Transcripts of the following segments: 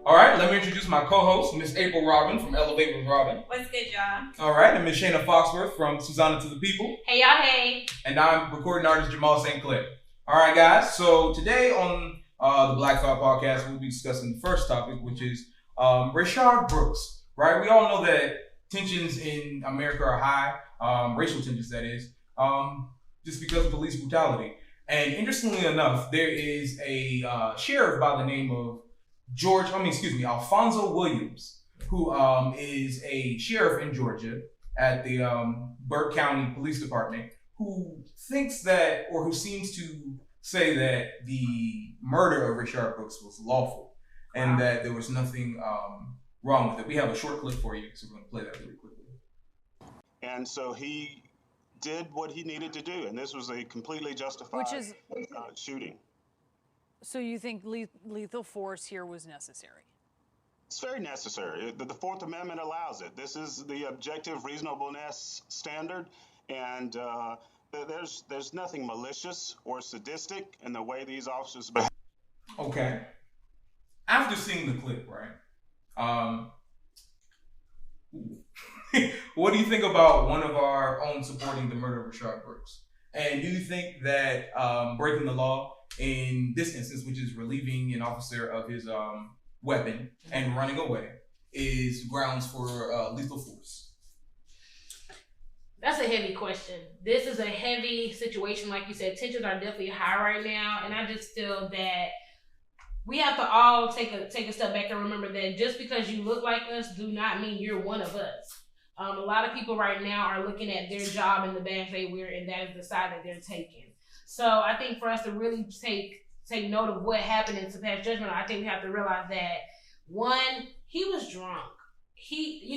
All right, let me introduce my co-host, Miss April Robin from Elevate with Robin. What's good, y'all? All right, and Miss Shayna Foxworth from Susanna to the People. Hey, y'all, hey. And I'm recording artist Jamal St. Clair. All right, guys, so today on the Black Thought Podcast, we'll be discussing the first topic, which is Rayshard Brooks, right? We all know that tensions in America are high, racial tensions, that is, just because of police brutality. And interestingly enough, there is a sheriff by the name of Alfonso Williams, who is a sheriff in Georgia at the Burke County Police Department, who thinks that, or who seems to say that the murder of Rayshard Brooks was lawful and that there was nothing wrong with it. We have a short clip for you, so we're going to play that really quickly. And so he did what he needed to do, and this was a completely justified shooting. So you think lethal force here was necessary? It's very necessary. The Fourth Amendment allows it. This is the objective reasonableness standard, and there's nothing malicious or sadistic in the way these officers behave. Okay. After seeing the clip, right? What do you think about one of our own supporting the murder of Rayshard Brooks? And do you think that breaking the law in this instance, which is relieving an officer of his weapon and running away, is grounds for lethal force? That's a heavy question. This is a heavy situation. Like you said, tensions are definitely high right now. And I just feel that we have to all take a step back and remember that just because you look like us do not mean you're one of us. A lot of people right now are looking at their job and the badge they wear, and that is the side that they're taking. So I think for us to really take note of what happened and to pass judgment, I think we have to realize that, one, he was drunk. He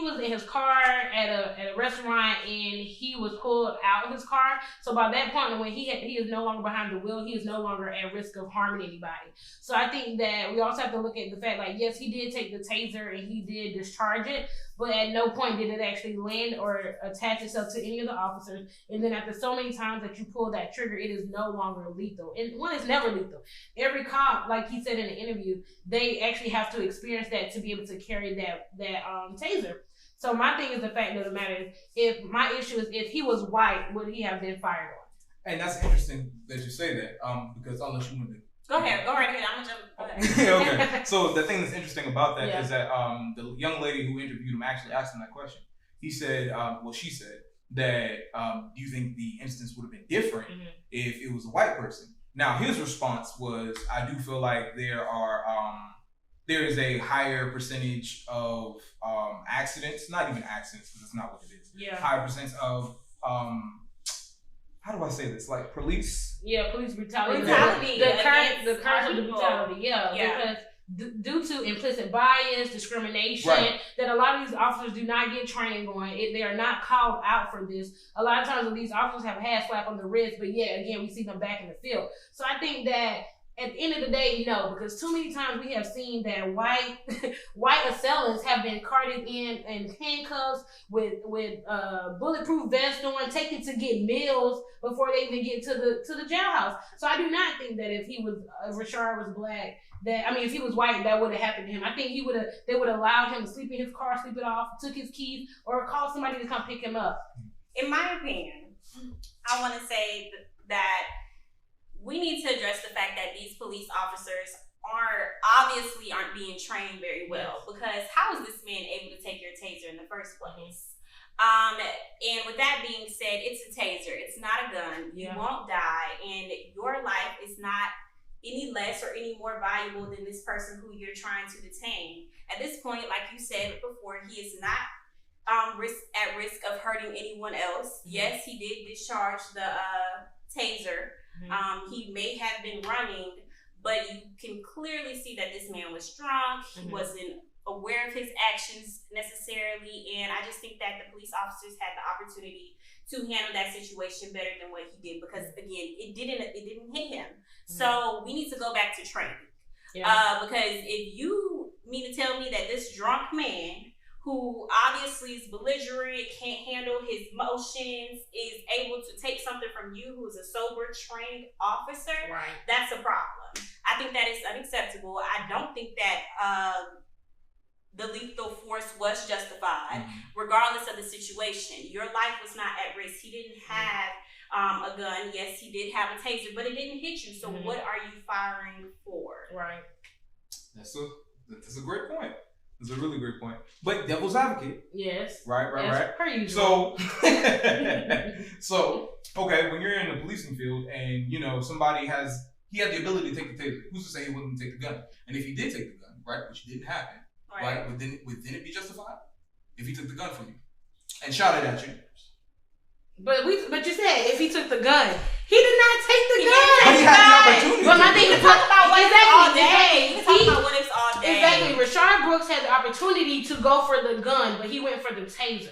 was in his car at a restaurant, and he was pulled out of his car. So by that point, when he is no longer behind the wheel, he is no longer at risk of harming anybody. So I think that we also have to look at the fact, like, yes, he did take the taser and he did discharge it, but at no point did it actually land or attach itself to any of the officers. And then after so many times that you pull that trigger, it is no longer lethal. And one, is never lethal. Every cop, like he said in the interview, they actually have to experience that to be able to carry that taser. So my thing is, the fact of the matter is, if he was white, would he have been fired on? And that's interesting that you say that, because unless you want to go right ahead. I'm gonna jump. Okay. So the thing that's interesting about that is that the young lady who interviewed him actually asked him that question. He said, she said that, do you think the instance would have been different if it was a white person? Now his response was, I do feel like there is a higher percentage of accidents, not even accidents, because that's not what it is. Yeah. Higher percentage of how do I say this? Like police. Yeah, police brutality. The current of the brutality. Yeah. Because due to implicit bias, discrimination, that a lot of these officers do not get training on. They are not called out for this. A lot of times these officers have a hand slap on the wrist, but again, we see them back in the field. So I think that at the end of the day, no, because too many times we have seen that white assailants have been carted in handcuffs with bulletproof vests on, taken to get meals before they even get to the jailhouse. So I do not think that if Rayshard was black, if he was white, that would have happened to him. I think they would have allowed him to sleep in his car, sleep it off, took his keys, or called somebody to come pick him up. In my opinion, I want to say that we need to address the fact that these police officers aren't being trained very well, because how is this man able to take your taser in the first place? And with that being said, it's a taser. It's not a gun. You won't die, and your life is not any less or any more valuable than this person who you're trying to detain. At this point, like you said before, he is not at risk of hurting anyone else. Yes, he did discharge the taser. He may have been running, but you can clearly see that this man was drunk. He wasn't aware of his actions necessarily, and I just think that the police officers had the opportunity to handle that situation better than what he did, because again, it didn't hit him. So we need to go back to training, because if you mean to tell me that this drunk man, who obviously is belligerent, can't handle his emotions, is able to take something from you who's a sober, trained officer, that's a problem. I think that is unacceptable. I don't think that the lethal force was justified, regardless of the situation. Your life was not at risk. He didn't have a gun. Yes, he did have a taser, but it didn't hit you. So what are you firing for? Right. That's a great point. That's a really great point. But devil's advocate. Yes. Right. Per usual. So, okay, when you're in the policing field and, you know, somebody had the ability to take the taser, who's to say he wouldn't take the gun? And if he did take the gun, right, which didn't happen, right, would it be justified? If he took the gun from you and shot it at you? But you said if he took the gun, he did not take the gun. But he had the opportunity. But my thing is, talk about what if all day. Talk about what if all day. Exactly. Rayshard Brooks had the opportunity to go for the gun, but he went for the taser.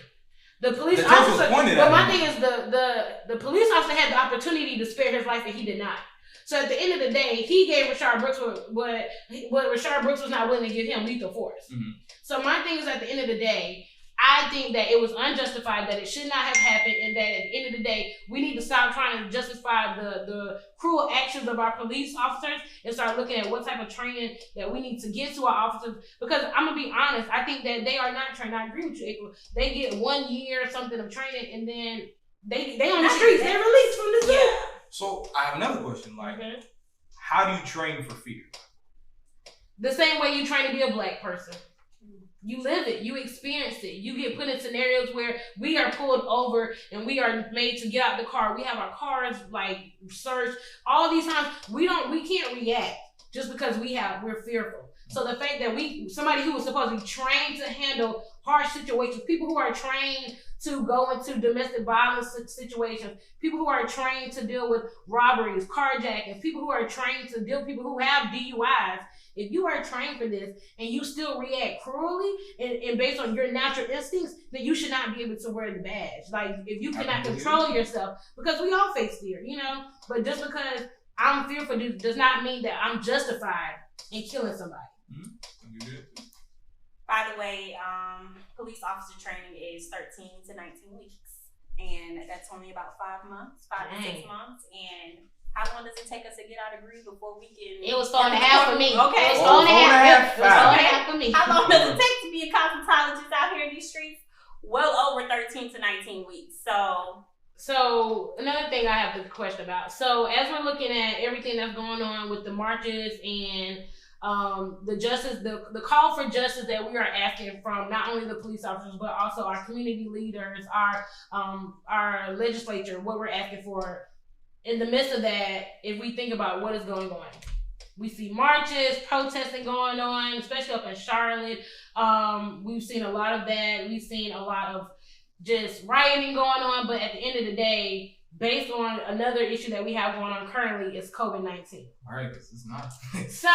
The police officer. But my thing is, the police officer had the opportunity to spare his life, and he did not. So at the end of the day, he gave Rayshard Brooks what Rayshard Brooks was not willing to give him, lethal force. Mm-hmm. So my thing is, at the end of the day, I think that it was unjustified, that it should not have happened, and that at the end of the day, we need to stop trying to justify the cruel actions of our police officers and start looking at what type of training that we need to give to our officers. Because I'm going to be honest, I think that they are not trained. I agree with you, April. They get 1 year or something of training, and then they on the streets. They're released from the zoo. Yeah. So I have another question. Like, how do you train for fear? The same way you train to be a black person. You live it. You experience it. You get put in scenarios where we are pulled over and we are made to get out the car. We have our cars like searched. All these times we can't react just because we're fearful. So the fact that somebody who was supposed to be trained to handle harsh situations, people who are trained to go into domestic violence situations, people who are trained to deal with robberies, carjackings, people who are trained to deal with people who have DUIs. If you are trained for this and you still react cruelly and based on your natural instincts, then you should not be able to wear the badge. Like, if you cannot control yourself, because we all face fear, you know? But just because I'm fearful does not mean that I'm justified in killing somebody. Mm-hmm. By the way, police officer training is 13 to 19 weeks. And that's only about 5 months, 5 to 6 months. And how long does it take us to get our degree before we can... It was 4.5 for me. Okay. It was 4.5 for me. How long does it take to be a cosmetologist out here in these streets? Well over 13 to 19 weeks. So another thing I have to question about. So as we're looking at everything that's going on with the marches and the call for justice that we are asking from not only the police officers but also our community leaders, our legislature, what we're asking for. In the midst of that, if we think about what is going on, we see marches, protesting going on, especially up in Charlotte. We've seen a lot of that. We've seen a lot of just rioting going on. But at the end of the day, based on another issue that we have going on currently, is COVID-19. All right, this is not. So,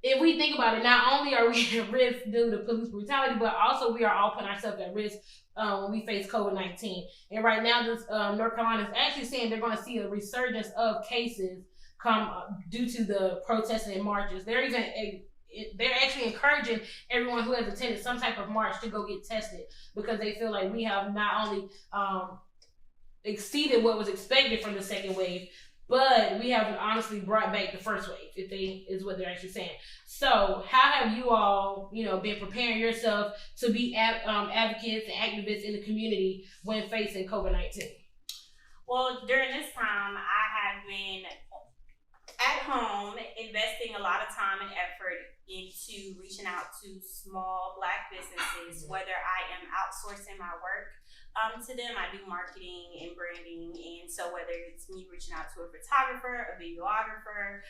if we think about it, not only are we at risk due to police brutality, but also we are all putting ourselves at risk when we face COVID-19. And right now, North Carolina is actually saying they're going to see a resurgence of cases come due to the protests and marches. They're actually encouraging everyone who has attended some type of march to go get tested, because they feel like we have not only exceeded what was expected from the second wave, but we haven't honestly brought back the first wave, is what they're actually saying. So how have you all, been preparing yourself to be advocates and activists in the community when facing COVID-19? Well, during this time, I have been at home investing a lot of time and effort into reaching out to small Black businesses, whether I am outsourcing my work to them. I do marketing and branding, and so whether it's me reaching out to a photographer, a videographer,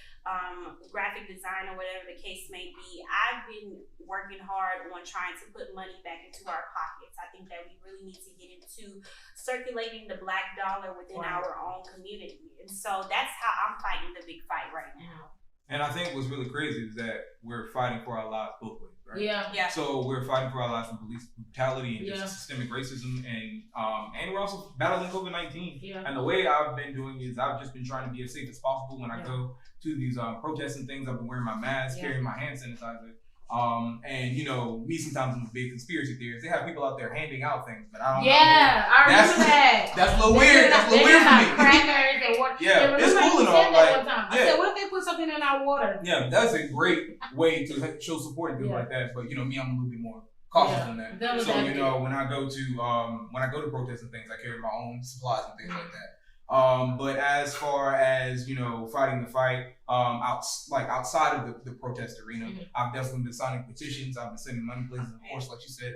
graphic designer, whatever the case may be, I've been working hard on trying to put money back into our pockets. I think that we really need to get into circulating the Black dollar within our own community, and so that's how I'm fighting the big fight right now. And I think what's really crazy is that we're fighting for our lives both ways, right? Yeah. So we're fighting for our lives from police brutality and just systemic racism, and we're also battling COVID-19. Yeah. And the way I've been doing is I've just been trying to be as safe as possible when I go to these protests and things. I've been wearing my mask, carrying my hand sanitizer, And you know, me sometimes I'm a big conspiracy theorist. They have people out there handing out things, but I don't know. Yeah, I remember that. That's a little weird. That's a little weird for me. Crackers and water. Yeah, it's cool and all. Like, I said, what if they put something in our water? Yeah, that's a great way to show support and things like that. But you know, me, I'm a little bit more cautious than that. So you know, when I go to protests and things, I carry my own supplies and things like that. But as far as, you know, fighting the fight, outside of the protest arena, I've definitely been signing petitions. I've been sending money places, of course, like you said,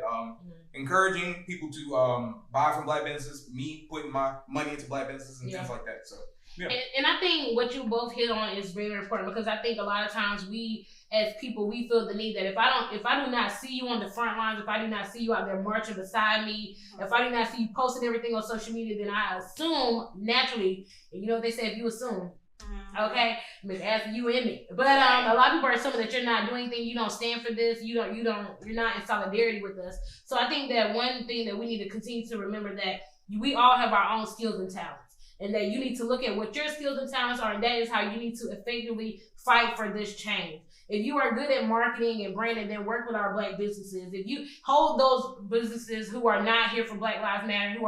encouraging people to buy from Black businesses, me putting my money into Black businesses and things like that. So, yeah. And I think what you both hit on is very important, because I think a lot of times we, as people, we feel the need that if I do not see you on the front lines, if I do not see you out there marching beside me, if I do not see you posting everything on social media, then I assume naturally, you know what they say, if you assume, okay, I mean, ask you and me. But a lot of people are assuming that you're not doing anything, you don't stand for this, you're not in solidarity with us. So I think that one thing that we need to continue to remember, that we all have our own skills and talents. And that you need to look at what your skills and talents are, and that is how you need to effectively fight for this change. If you are good at marketing and branding, then work with our Black businesses. If you hold those businesses who are not here for Black Lives Matter, who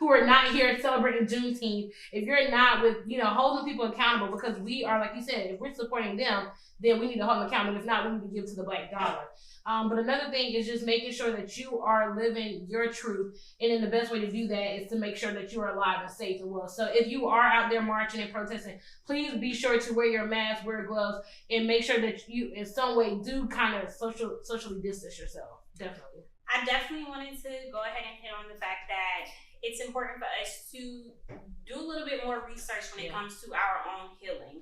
are not here celebrating Juneteenth, if you're not with, you know, holding people accountable, because we are, like you said, if we're supporting them, then we need to hold them accountable. If not, we need to give to the Black dollar. But another thing is just making sure that you are living your truth. And then the best way to do that is to make sure that you are alive and safe and well. So if you are out there marching and protesting, please be sure to wear your mask, wear gloves, and make sure that you in some way do kind of socially distance yourself. Definitely. I definitely wanted to go ahead and hit on the fact that it's important for us to do a little bit more research when it comes to our own healing.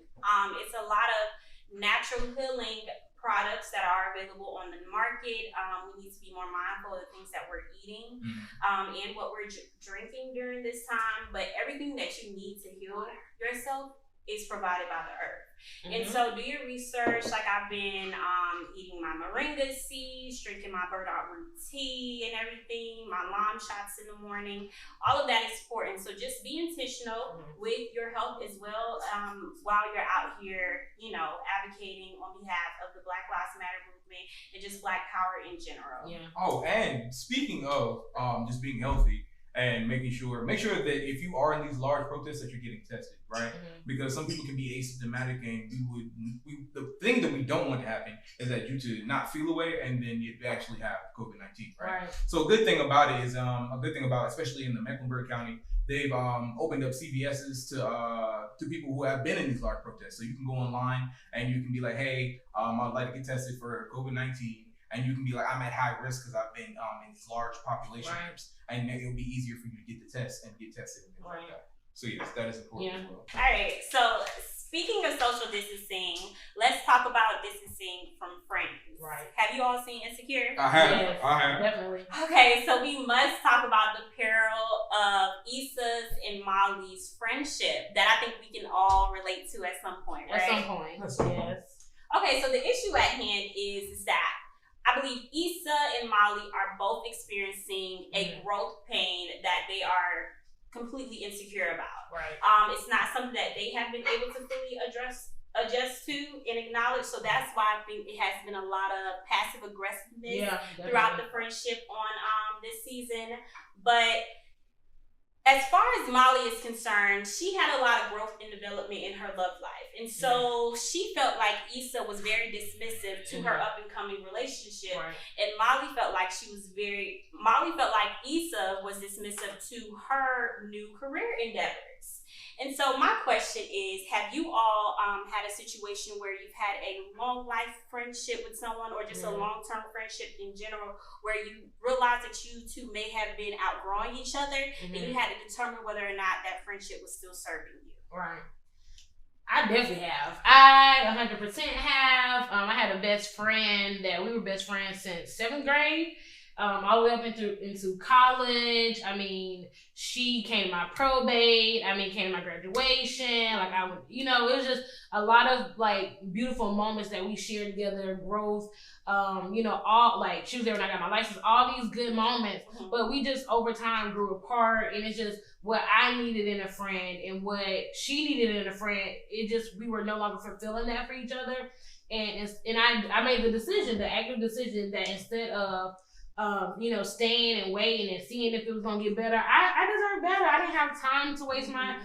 It's a lot of natural healing products that are available on the market. We need to be more mindful of the things that we're eating and what we're drinking during this time. But everything that you need to heal yourself is provided by the earth. And so do your research. Like, I've been eating my moringa seeds, drinking my burdock root tea and everything, my lime shots in the morning. All of that is important. So just be intentional with your health as well while you're out here, you know, advocating on behalf of the Black Lives Matter movement and just Black power in general. Yeah. Oh, and speaking of just being healthy and make sure that if you are in these large protests that you're getting tested, right? Because some people can be asymptomatic, and the thing that we don't want to happen is that you to not feel away and then you actually have COVID-19, right? So a good thing about it is especially in the Mecklenburg County, they've opened up CVS's to people who have been in these large protests. So you can go online and you can be like, hey, I'd like to get tested for COVID-19. And you can be like, I'm at high risk because I've been in these large population groups, and it'll be easier for you to get the test and get tested and things like that. So yes, that is important as well. All right. So speaking of social distancing, let's talk about distancing from friends. Right. Have you all seen Insecure? I have. Yes, I have. Definitely. Okay, so we must talk about the peril of Issa's and Molly's friendship that I think we can all relate to at some point, right? At some point. Yes. Okay, so the issue at hand is that I believe Issa and Molly are both experiencing a growth pain that they are completely insecure about. Right. It's not something that they have been able to fully adjust to and acknowledge. So that's why I think it has been a lot of passive aggressiveness throughout the friendship on this season. But as far as Molly is concerned, she had a lot of growth and development in her love life. And so she felt like Issa was very dismissive to her up and coming relationship. Right. And Molly felt like Issa was dismissive to her new career endeavors. And so my question is, have you all had a situation where you've had a long life friendship with someone, or just a long-term friendship in general, where you realized that you two may have been outgrowing each other and you had to determine whether or not that friendship was still serving you? Right. I definitely have. I 100% have. I had a best friend that we were best friends since 7th grade. All the way up into college. I mean, she came to my probate. Came to my graduation. Like, I would, you know, it was just a lot of like beautiful moments that we shared together, growth. You know, all like she was there when I got my license. All these good moments, but we just over time grew apart, and it's just what I needed in a friend and what she needed in a friend. We were no longer fulfilling that for each other. And I made the active decision that instead of staying and waiting and seeing if it was gonna get better, I deserve better. I didn't have time to waste my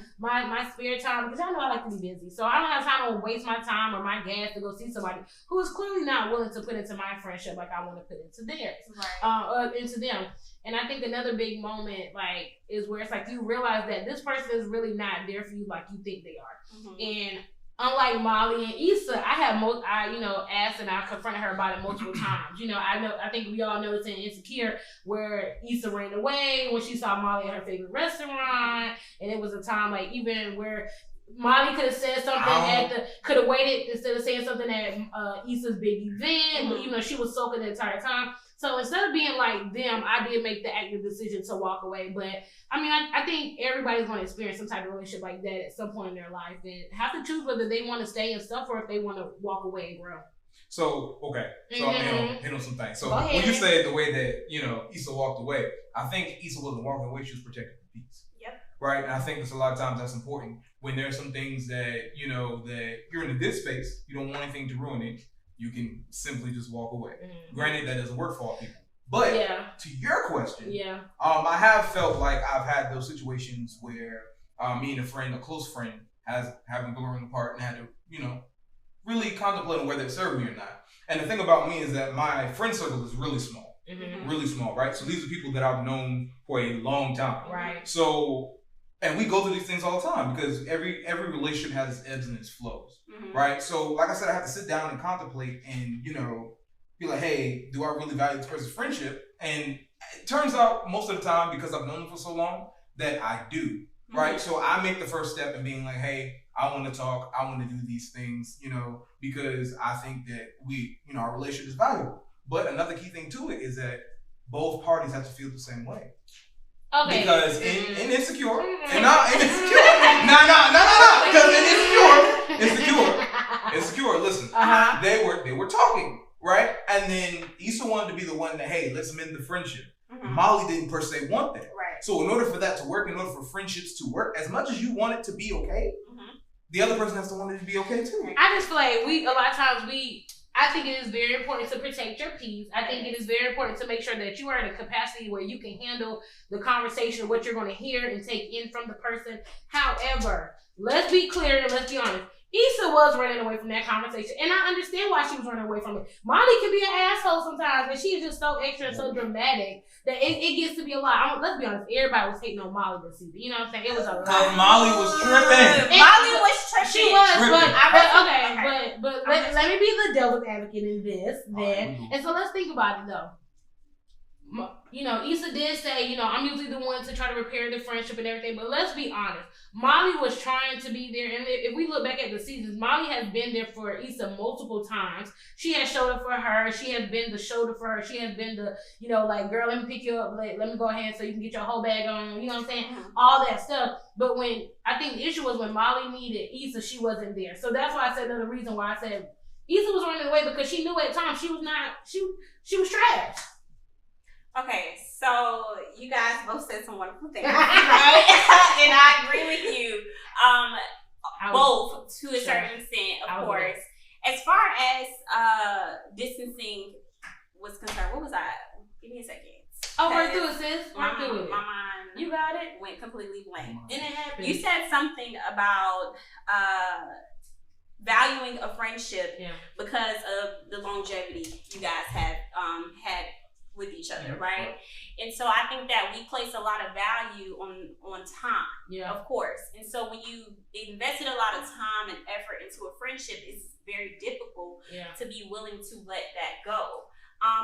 spare time, because y'all know I like to be busy. So I don't have time to waste my time or my gas to go see somebody who is clearly not willing to put into my friendship like I want to put into theirs, into them. And I think another big moment is where it's like you realize that this person is really not there for you like you think they are. And unlike Molly and Issa, I asked and I confronted her about it multiple times. I think we all noticed in Insecure where Issa ran away when she saw Molly at her favorite restaurant, and it was a time even where Molly could have said something could have waited instead of saying something at Issa's big event, but even though she was soaking the entire time. So instead of being like them, I did make the active decision to walk away. But I think everybody's going to experience some type of relationship like that at some point in their life and have to choose whether they want to stay and stuff or if they want to walk away and grow. So, okay. So I'm going to hit on some things. So when you said the way that, Issa walked away, I think Issa wasn't walking away, she was protecting the peace. Yep. Right? And I think that's a lot of times that's important. When there's some things that, that you're in a good space, you don't want anything to ruin it, you can simply just walk away. Granted, that doesn't work for all people. But to your question, I have felt like I've had those situations where me and a close friend, having grown apart and had to, really contemplating whether it served me or not. And the thing about me is that my friend circle is really small. Really small, right? So these are people that I've known for a long time. Right. So, and we go through these things all the time because every relationship has its ebbs and its flows. Right? So, like I said, I have to sit down and contemplate and, be like, hey, do I really value this person's friendship? And it turns out most of the time, because I've known them for so long, that I do. Right? So I make the first step in being like, hey, I want to talk. I want to do these things, because I think that our relationship is valuable. But another key thing to it is that both parties have to feel the same way. Okay. Because in Insecure, and not in Insecure, no, because in Insecure, listen, they were talking, right? And then Issa wanted to be the one that, hey, let's mend the friendship. Molly didn't per se want that. Right. So in order for that to work, in order for friendships to work, as much as you want it to be okay, the other person has to want it to be okay too. I just feel like a lot of times I think it is very important to protect your peace. I think it is very important to make sure that you are in a capacity where you can handle the conversation, what you're going to hear and take in from the person. However, let's be clear and let's be honest. Issa was running away from that conversation, and I understand why she was running away from it. Molly can be an asshole sometimes, and she's just so extra and so dramatic that it gets to be a lot. Let's be honest, everybody was hating on Molly this season. You know what I'm saying? It was a lot. Because Molly was tripping. Molly was tripping. She was, tripping. but let me be the devil's advocate in this then. And so let's think about it though. Issa did say, I'm usually the one to try to repair the friendship and everything, but let's be honest. Molly was trying to be there, and if we look back at the seasons, Molly has been there for Issa multiple times. She has showed up for her. She has been the shoulder for her. She has been the, girl, let me pick you up. Let me go ahead so you can get your whole bag on. You know what I'm saying? All that stuff. But I think the issue was when Molly needed Issa, she wasn't there. So that's why I said another reason why I said Issa was running away, because she knew at times she was trash. Okay, so you guys both said some wonderful things, right? And I agree with you, both to a certain extent, of course. As far as distancing was concerned, what was I? Give me a second. Oh, right through it, sis. My mind, you got it. Went completely blank. And it happened. You said something about valuing a friendship because of the longevity you guys have had with each other, right? And so I think that we place a lot of value on time, of course. And so when you invested a lot of time and effort into a friendship, it's very difficult to be willing to let that go.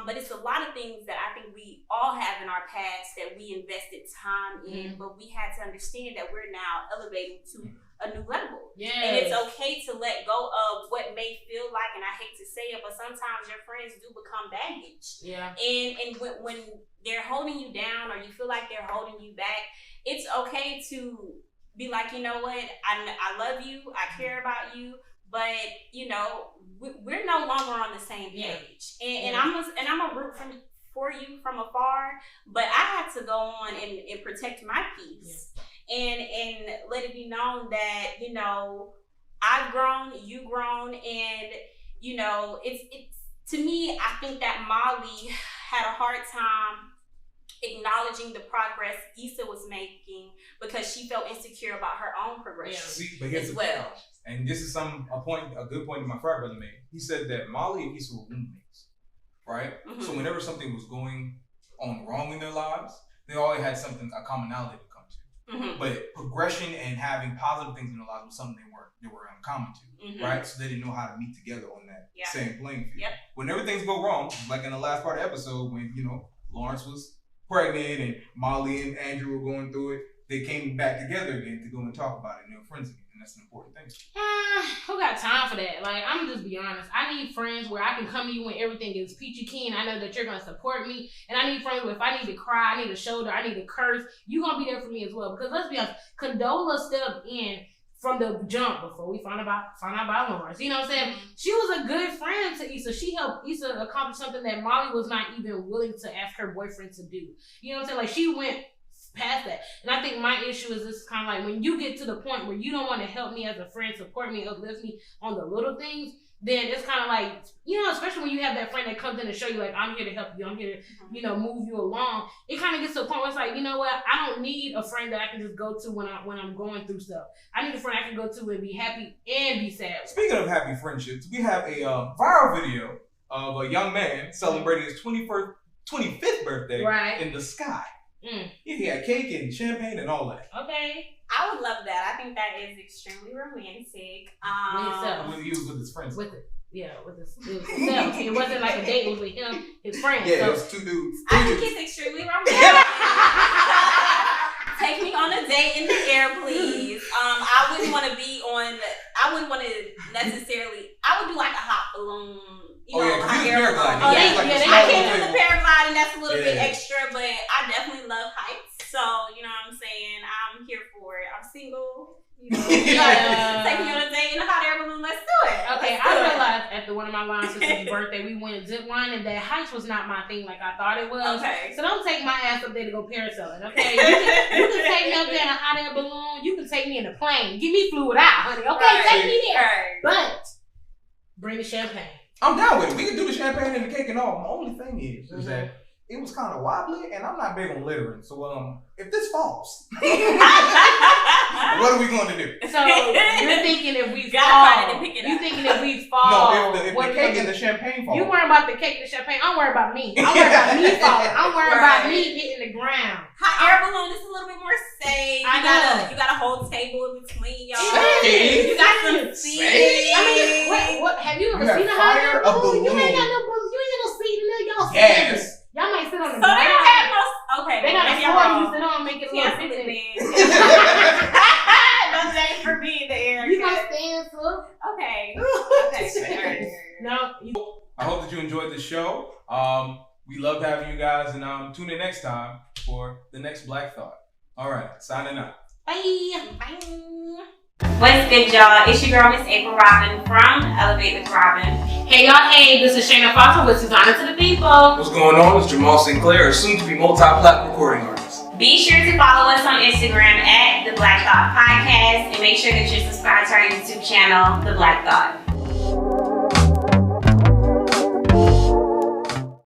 But it's a lot of things that I think we all have in our past that we invested time in, but we had to understand that we're now elevating to a new level. Yes. And it's okay to let go of what may feel like, and I hate to say it, but sometimes your friends do become baggage. Yeah. And when they're holding you down or you feel like they're holding you back, it's okay to be like, you know what, I love you, I care about you, but we're no longer on the same page. And I'm a root for you from afar, but I had to go on and protect my peace. And let it be known that, I've grown, you've grown, and, you know, it's to me, I think that Molly had a hard time acknowledging the progress Issa was making because she felt insecure about her own progression as well. And this is a good point that my frat brother made. He said that Molly and Issa were roommates, right? Mm-hmm. So whenever something was going on wrong in their lives, they always had a commonality to come to. Mm-hmm. But progression and having positive things in their lives was something they were uncommon to, mm-hmm. right? So they didn't know how to meet together on that same playing field. Yep. Whenever things go wrong, like in the last part of the episode when, you know, Lawrence was pregnant and Molly and Andrew were going through it, they came back together again to go and talk about it, and they were friends again, and that's an important thing. Who got time for that? Like, I'm just be honest. I need friends where I can come to you when everything is peachy keen. I know that you're gonna support me, and I need friends where if I need to cry, I need a shoulder, I need to curse, you gonna be there for me as well. Because let's be honest, Condola stepped in from the jump before we found out about Lawrence. You know what I'm saying? She was a good friend to Issa. She helped Issa accomplish something that Molly was not even willing to ask her boyfriend to do. You know what I'm saying? Like, she went past that. And I think my issue is this kind of like when you get to the point where you don't want to help me as a friend, support me, uplift me on the little things, then it's kind of like, you know, especially when you have that friend that comes in to show you, like, I'm here to help you, I'm here to, you know, move you along. It kind of gets to a point where it's like, you know what, I don't need a friend that I can just go to when I'm going through stuff. I need a friend I can go to and be happy and be sad. Speaking of happy friendships, we have a viral video of a young man celebrating his 25th birthday in the sky. He had cake and champagne and all that. Okay. I would love that. I think that is extremely romantic. He was with his friends. With his himself. It wasn't like a date. It was with him, his friends. Yeah, it was two dudes. I think it's extremely romantic. Take me on a date in the air, please. I wouldn't want to necessarily. I would do like a hot balloon. You know, hot air balloon. I can't do the paragliding. That's a little bit extra, but I definitely love heights. So, you know what I'm saying? I'm here for it. I'm single. You know, take me on a date in a hot air balloon. Let's do it. Okay, I realized after one of my long sister's birthday, we went zip lining, that heights was not my thing like I thought it was. Okay. So don't take my ass up there to go parasailing, okay? You can take me up there in a hot air balloon. You can take me in a plane. Give me fluid out, honey. Okay, take me there. But bring the champagne. I'm down with it. We can do the champagne and the cake and all. My only thing is that it was kind of wobbly, and I'm not big on littering. So, if this falls, what are we going to do? So you're thinking if we fall, you thinking if we fall? No, if the cake and the champagne fall. You worry about the cake and the champagne. I'm worried about me. I'm worried about me falling. I'm worried about me hitting the ground. Hot air balloon is a little bit more safe. You got a whole table in between y'all. You got some seats. I mean, what have you ever seen a hot air balloon? You ain't got no balloon. You ain't got no seat in there. Y'all yes. Y'all might sit on the ground. So they don't have no. Okay. They got a floor you sit on and make it look picnic. That's ain't for me in the air. You gonna stand up? Okay. No. I hope that you enjoyed the show. We loved having you guys, and tune in next time for the next Black Thought. All right, signing out. Bye. What's good, y'all? It's your girl, Miss April Robin from Elevate with Robin. Hey, y'all. Hey, this is Shayna Foster with Susanna to the People. What's going on? It's Jamal Sinclair, a soon-to-be multi-plat recording artist. Be sure to follow us on Instagram at The Black Thought Podcast, and make sure that you're subscribed to our YouTube channel, The Black Thought.